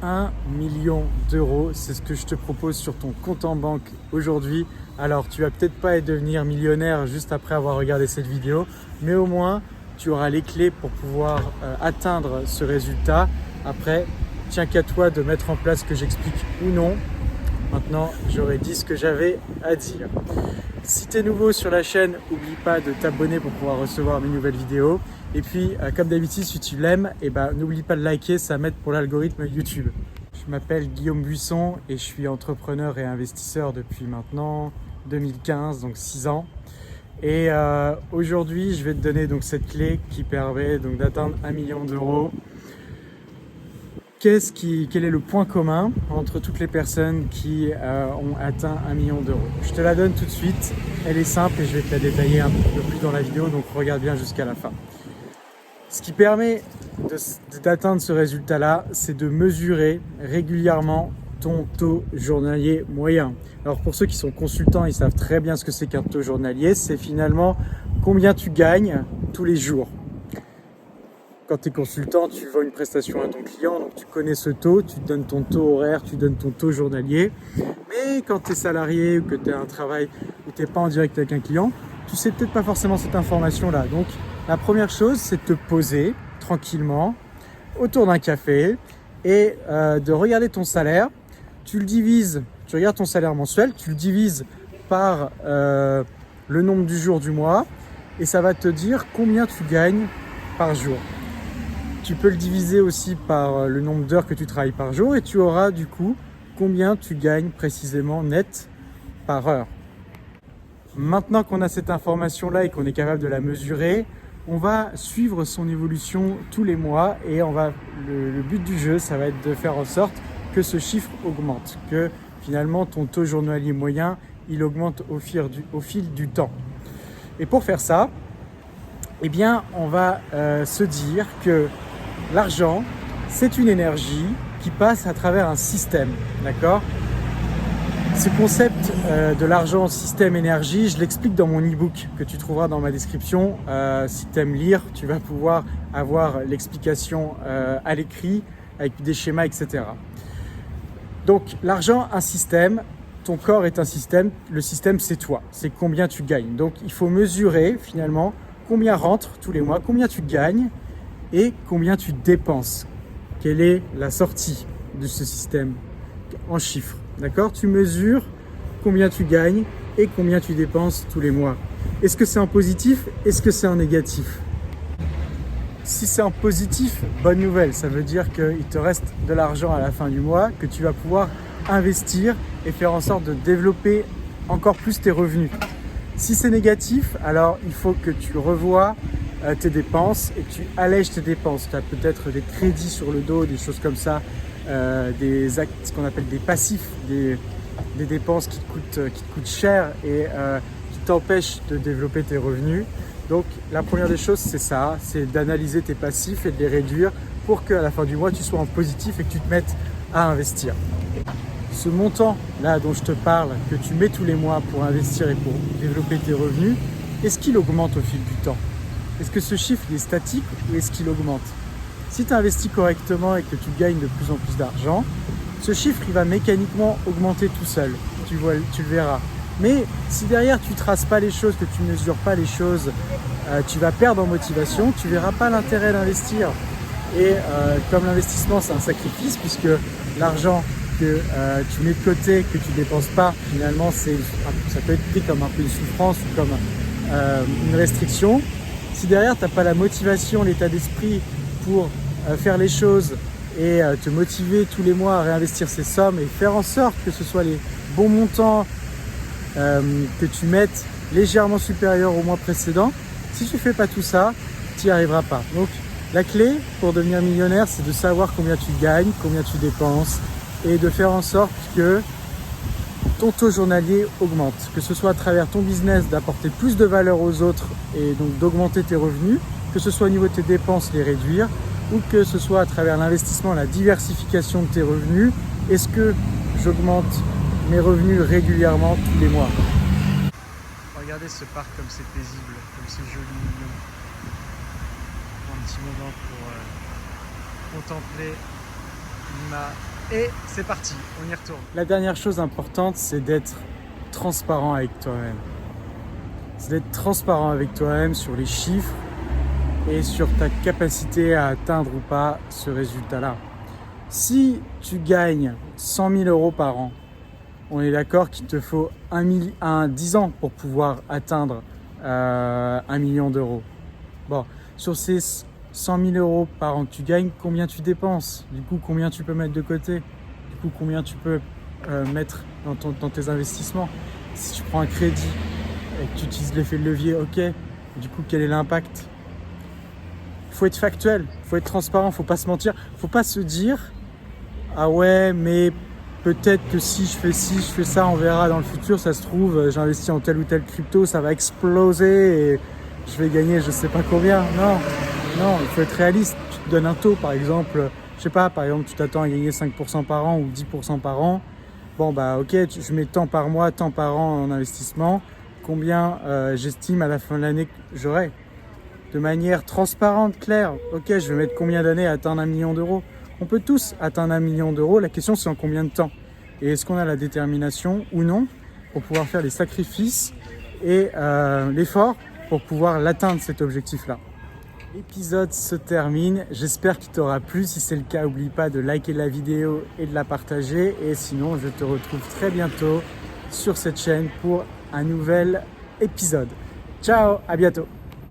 1 million d'euros. C'est ce que je te propose sur ton compte en banque aujourd'hui. Alors, tu vas peut-être pas devenir millionnaire juste après avoir regardé cette vidéo, mais au moins, tu auras les clés pour pouvoir atteindre ce résultat. Après, tiens qu'à toi de mettre en place ce que j'explique ou non. Maintenant, j'aurais dit ce que j'avais à dire. Si tu es nouveau sur la chaîne, n'oublie pas de t'abonner pour pouvoir recevoir mes nouvelles vidéos. Et puis, comme d'habitude, si tu l'aimes, n'oublie pas de liker, ça m'aide pour l'algorithme YouTube. Je m'appelle Guillaume Buisson et je suis entrepreneur et investisseur depuis maintenant 2015, donc 6 ans. Et aujourd'hui, je vais te donner donc cette clé qui permet donc d'atteindre 1 million d'euros. Quel est le point commun entre toutes les personnes qui ont atteint 1 million d'euros? Je te la donne tout de suite, elle est simple et je vais te la détailler un peu plus dans la vidéo, donc regarde bien jusqu'à la fin. Ce qui permet d'atteindre ce résultat-là, c'est de mesurer régulièrement ton taux journalier moyen. Alors pour ceux qui sont consultants, ils savent très bien ce que c'est qu'un taux journalier, c'est finalement combien tu gagnes tous les jours. Quand tu es consultant, tu vends une prestation à ton client, donc tu connais ce taux, tu donnes ton taux horaire, tu donnes ton taux journalier. Mais quand tu es salarié ou que tu as un travail où tu n'es pas en direct avec un client, tu sais peut-être pas forcément cette information-là. Donc la première chose, c'est de te poser tranquillement autour d'un café et de regarder ton salaire. Tu regardes ton salaire mensuel, tu le divises par le nombre du jour du mois et ça va te dire combien tu gagnes par jour. Tu peux le diviser aussi par le nombre d'heures que tu travailles par jour et tu auras du coup combien tu gagnes précisément net par heure. Maintenant qu'on a cette information-là et qu'on est capable de la mesurer, on va suivre son évolution tous les mois et le but du jeu, ça va être de faire en sorte que ce chiffre augmente, que finalement ton taux journalier moyen, il augmente au fil du temps. Et pour faire ça, on va se dire que l'argent, c'est une énergie qui passe à travers un système, d'accord ? Ce concept de l'argent, système, énergie, je l'explique dans mon e-book que tu trouveras dans ma description. Si tu aimes lire, tu vas pouvoir avoir l'explication à l'écrit avec des schémas, etc. Donc l'argent, un système, ton corps est un système, le système c'est toi, c'est combien tu gagnes. Donc il faut mesurer finalement combien rentre tous les mois, combien tu gagnes et combien tu dépenses. Quelle est la sortie de ce système en chiffres, d'accord? Tu mesures combien tu gagnes et combien tu dépenses tous les mois. Est-ce que c'est en positif? Est-ce que c'est en négatif? Si c'est en positif, bonne nouvelle, ça veut dire qu'il te reste de l'argent à la fin du mois que tu vas pouvoir investir et faire en sorte de développer encore plus tes revenus. Si c'est négatif, alors il faut que tu revoies tes dépenses et que tu allèges tes dépenses. Tu as peut-être des crédits sur le dos, des choses comme ça, ce qu'on appelle des passifs, des dépenses qui te coûtent cher et qui t'empêchent de développer tes revenus. Donc la première des choses, c'est ça, c'est d'analyser tes passifs et de les réduire pour qu'à la fin du mois, tu sois en positif et que tu te mettes à investir. Ce montant-là dont je te parle, que tu mets tous les mois pour investir et pour développer tes revenus, est-ce qu'il augmente au fil du temps? Est-ce que ce chiffre est statique ou est-ce qu'il augmente? Si tu investis correctement et que tu gagnes de plus en plus d'argent, ce chiffre il va mécaniquement augmenter tout seul, tu le verras. Mais si derrière tu ne traces pas les choses, que tu ne mesures pas les choses, tu vas perdre en motivation, tu ne verras pas l'intérêt d'investir. Et comme l'investissement c'est un sacrifice, puisque l'argent que tu mets de côté, que tu ne dépenses pas, finalement ça peut être pris comme un peu une souffrance ou comme une restriction. Si derrière tu n'as pas la motivation, l'état d'esprit pour faire les choses et te motiver tous les mois à réinvestir ces sommes et faire en sorte que ce soit les bons montants que tu mettes légèrement supérieurs au mois précédent, si tu ne fais pas tout ça, tu n'y arriveras pas. Donc la clé pour devenir millionnaire, c'est de savoir combien tu gagnes, combien tu dépenses et de faire en sorte que ton taux journalier augmente, que ce soit à travers ton business d'apporter plus de valeur aux autres et donc d'augmenter tes revenus, que ce soit au niveau de tes dépenses, les réduire, ou que ce soit à travers l'investissement, la diversification de tes revenus. Est-ce que j'augmente mes revenus régulièrement tous les mois? Regardez ce parc comme c'est paisible, comme c'est joli, mignon. Un petit moment pour contempler Et c'est parti, on y retourne. La dernière chose importante, c'est d'être transparent avec toi-même. C'est d'être transparent avec toi-même sur les chiffres et sur ta capacité à atteindre ou pas ce résultat-là. Si tu gagnes 100 000 euros par an, on est d'accord qu'il te faut 10 ans pour pouvoir atteindre 1 million d'euros. Bon, sur ces 100 000 euros par an que tu gagnes, combien tu dépenses? Du coup, combien tu peux mettre de côté? Du coup, combien tu peux mettre dans tes investissements? Si tu prends un crédit et que tu utilises l'effet de levier, ok. Du coup, quel est l'impact? Il faut être factuel, il faut être transparent, il ne faut pas se mentir. Il ne faut pas se dire « Ah ouais, mais peut-être que si je fais ci, je fais ça, on verra dans le futur, ça se trouve, j'investis en tel ou tel crypto, ça va exploser et je vais gagner je ne sais pas combien. » Non, il faut être réaliste. Tu te donnes un taux, par exemple, je sais pas, par exemple, tu t'attends à gagner 5% par an ou 10% par an. Bon, bah ok, je mets tant par mois, tant par an en investissement. Combien j'estime à la fin de l'année que j'aurai? De manière transparente, claire. Ok, je vais mettre combien d'années à atteindre 1 million d'euros? On peut tous atteindre 1 million d'euros. La question, c'est en combien de temps? Et est-ce qu'on a la détermination ou non pour pouvoir faire les sacrifices et l'effort pour pouvoir l'atteindre, cet objectif-là? L'épisode se termine. J'espère qu'il t'aura plu. Si c'est le cas, n'oublie pas de liker la vidéo et de la partager. Et sinon, je te retrouve très bientôt sur cette chaîne pour un nouvel épisode. Ciao, à bientôt.